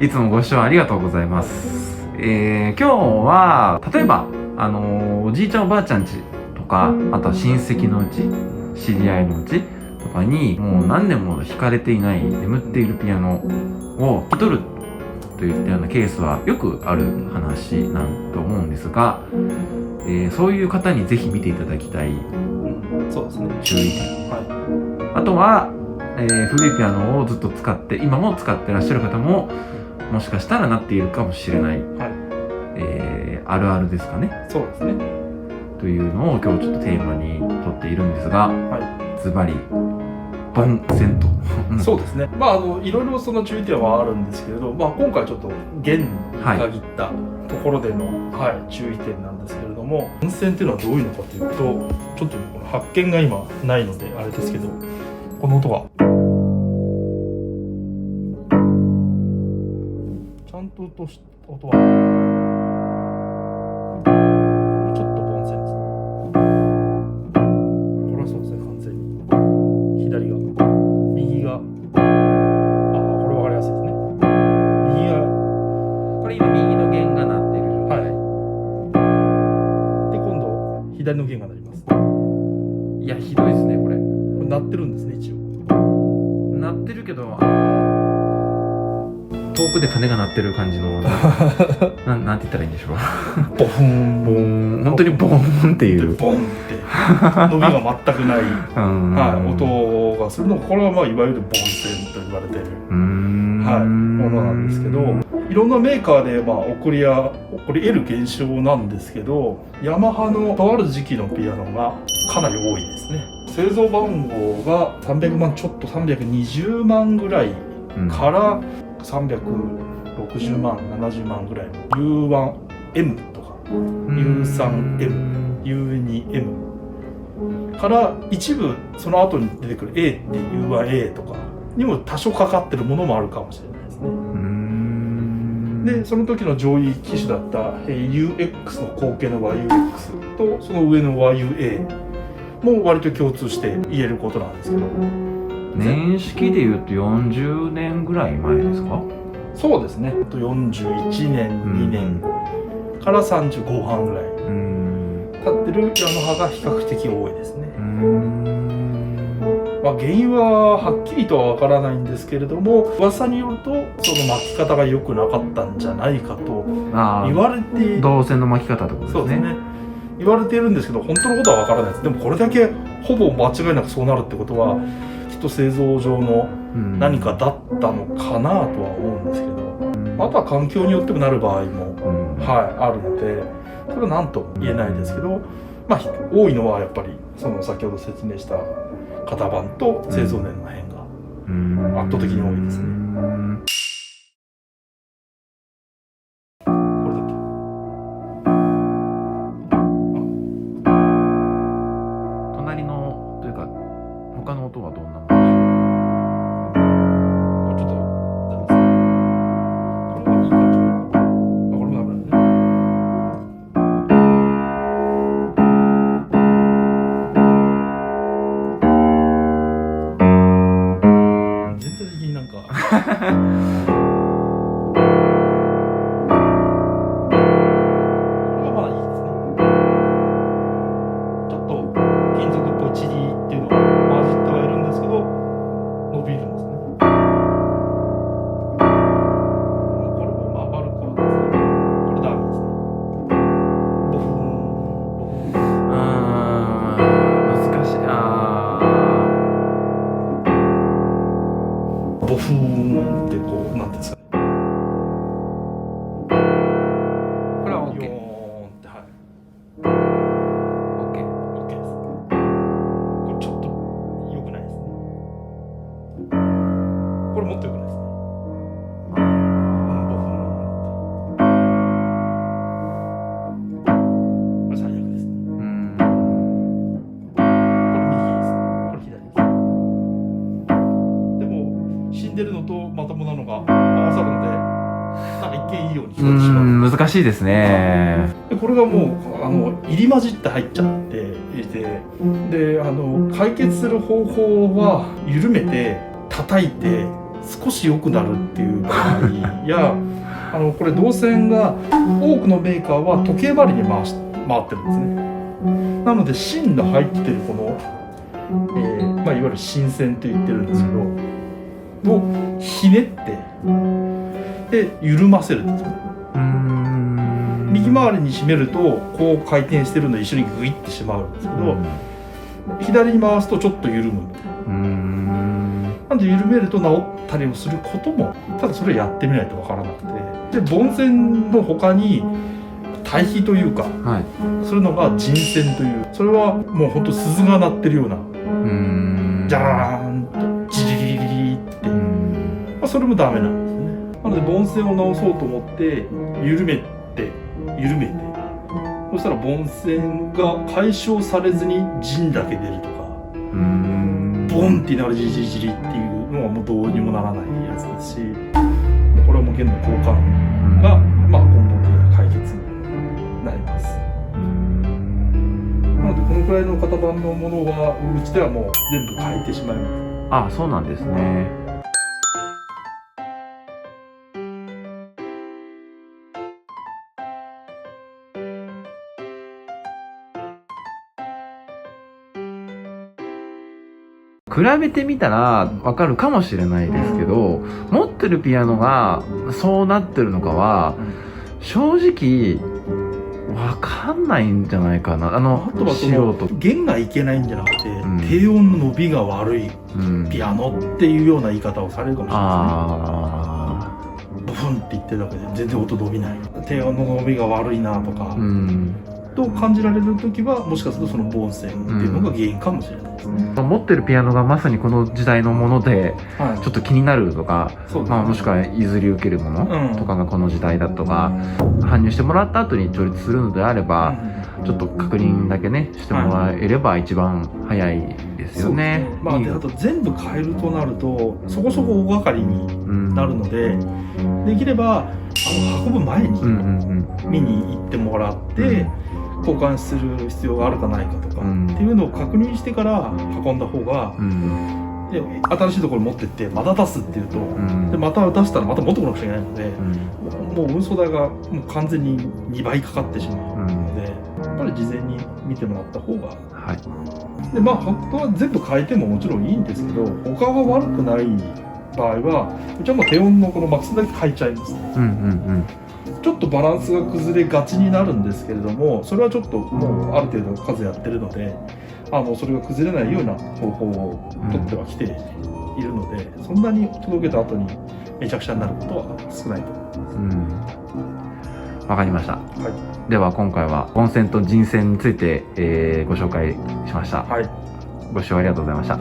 いつもご視聴ありがとうございます。今日は例えばおじいちゃんおばあちゃん家とか、あとは親戚のうち、知り合いのうちとかにもう何年も弾かれていない眠っているピアノを引き取るといったようなケースはよくある話なんと思うんですが、そういう方にぜひ見ていただきたいそうですね。注意点、あとは、古いピアノをずっと使って今も使ってらっしゃる方ももしかしたらなっているかもしれない、あるあるですかね。そうですね。というのを今日ちょっとテーマにとっているんですが、ズバリ盆線とそうですね。いろいろその注意点はあるんですけれど、今回ちょっと弦に限ったところでの、注意点なんですけれども、盆線っていうのはどういうのかというと、ちょっとこの発見が今ないのであれですけど、この音がちゃんと音はちょっと盆線ですね。これはそうですね、完全に左が右がこれ分かりやすいですね。右がこれ今右の弦が鳴ってる状態、で今度左の弦が鳴ります。いやひどいですねこれ鳴ってるんですね。一応鳴ってるけど遠くで鐘が鳴ってる感じのなんて言ったらいいんでしょうボフンボーン、本当にボーンっていうボンって伸びが全くない音がするのが、これはいわゆる盆線と言われているものなんですけど、いろんなメーカーで起こり得る現象なんですけど、ヤマハのとある時期のピアノがかなり多いですね。製造番号が300万ちょっと320万ぐらいから360万70万ぐらいの U1M とか U3M、U2M から一部その後に出てくる A って U1A とかにも多少かかってるものもあるかもしれないですね。でその時の上位機種だった UX の後継の YUX とその上の YUA も割と共通して言えることなんですけど、年式でいうと40年ぐらい前ですか？そうですね。41年2年から30後半ぐらい経ってるヤマハが比較的多いですね。原因ははっきりとは分からないんですけれども、噂によるとその巻き方が良くなかったんじゃないかと言われて、銅線の巻き方ってことですね。そうですね、言われているんですけど、本当のことは分からないです。でもこれだけほぼ間違いなくそうなるってことは、きっと製造上の何かだったのかなとは思うんですけど、あとは環境によってもなる場合も、あるので、それは何とも言えないですけど、多いのはやっぱりその先ほど説明した型番と製造年の辺が圧倒的に多いですね。これだけ隣のというか他の音はどんなものでしょう？ちょっとダメですね。これはいい感じ。これもダメだね。全体的になんかこれはまだいいですね。ちょっと金属っぽいチリっていうのが混じってはいるんですけど、伸びるんですね。これも悪くはないですね。これダメですね。ボフ難しい。ボフーンってこうなんていうんですかね。これは OK。ヨーンってOK。OK です。これちょっと良くないですね。これもっと良くないですね。ボフーンって。これ最悪ですね。これ右です。これ左です。でも死んでるのとまともなのが合わさるので、なんか一見いいように聞こえてしまう。難しいですね。でこれがもう入り混じって入っちゃっていて、で解決する方法は緩めて叩いて少し良くなるっていう場合やこれ導線が多くのメーカーは時計針に回ってるんですね。なので芯の入ってるこの、いわゆる芯線と言ってるんですけどをひねってで緩ませるんですよね。右回りに締めるとこう回転してるの一緒にグイッてしまうんですけど、左に回すとちょっと緩むみたいな。なんで緩めると治ったりをすることも、ただそれをやってみないと分からなくて、で盆線の他に対比というか、そういうのが人線という、それはもうほんと鈴が鳴ってるようなジャラーンとジリリリリって、それもダメなんですね。なので盆線を直そうと思って緩めてそしたら盆線が解消されずに陣だけ出るとか、ボンって言いながらジリジリジリっていうのはもうどうにもならないやつですし、これはもう弦の交換が根本的な解決になります。なのでこのくらいの型番のものはうちではもう全部変えてしまいます。そうなんですね。比べてみたらわかるかもしれないですけど、持ってるピアノがそうなってるのかは正直わかんないんじゃないかな。あとはその弦がいけないんじゃなくて、低音の伸びが悪いピアノっていうような言い方をされるかもしれないですね。ボフンって言ってるだけで全然音伸びない、低音の伸びが悪いなとか、と感じられる時はもしかするとその盆線っていうのが原因かもしれないですね。持ってるピアノがまさにこの時代のものでちょっと気になるとか、もしくは譲り受けるものとかがこの時代だとか、搬入してもらった後に調律するのであればちょっと確認だけねしてもらえれば一番早いですよね。であと全部変えるとなるとそこそこ大掛かりになるので、できれば運ぶ前に見に行ってもらって交換する必要があるかないかとかっていうのを確認してから運んだ方が、で新しいところに持ってってまた出すっていうと、でまた出したらまた持ってこなくちゃいけないので、もう運送代がもう完全に2倍かかってしまうので、やっぱり事前に見てもらった方が、で本当は全部変えてももちろんいいんですけど、他が悪くない場合はうちはもう低音のこのマックスだけ変えちゃいますね。ちょっとバランスが崩れがちになるんですけれども、それはちょっともうある程度数やってるので、それが崩れないような方法を取ってはきているので、そんなに届けた後にめちゃくちゃになることは少ないと思います。わかりました。では今回は盆線と人線について、ご紹介しました。ご視聴ありがとうございました。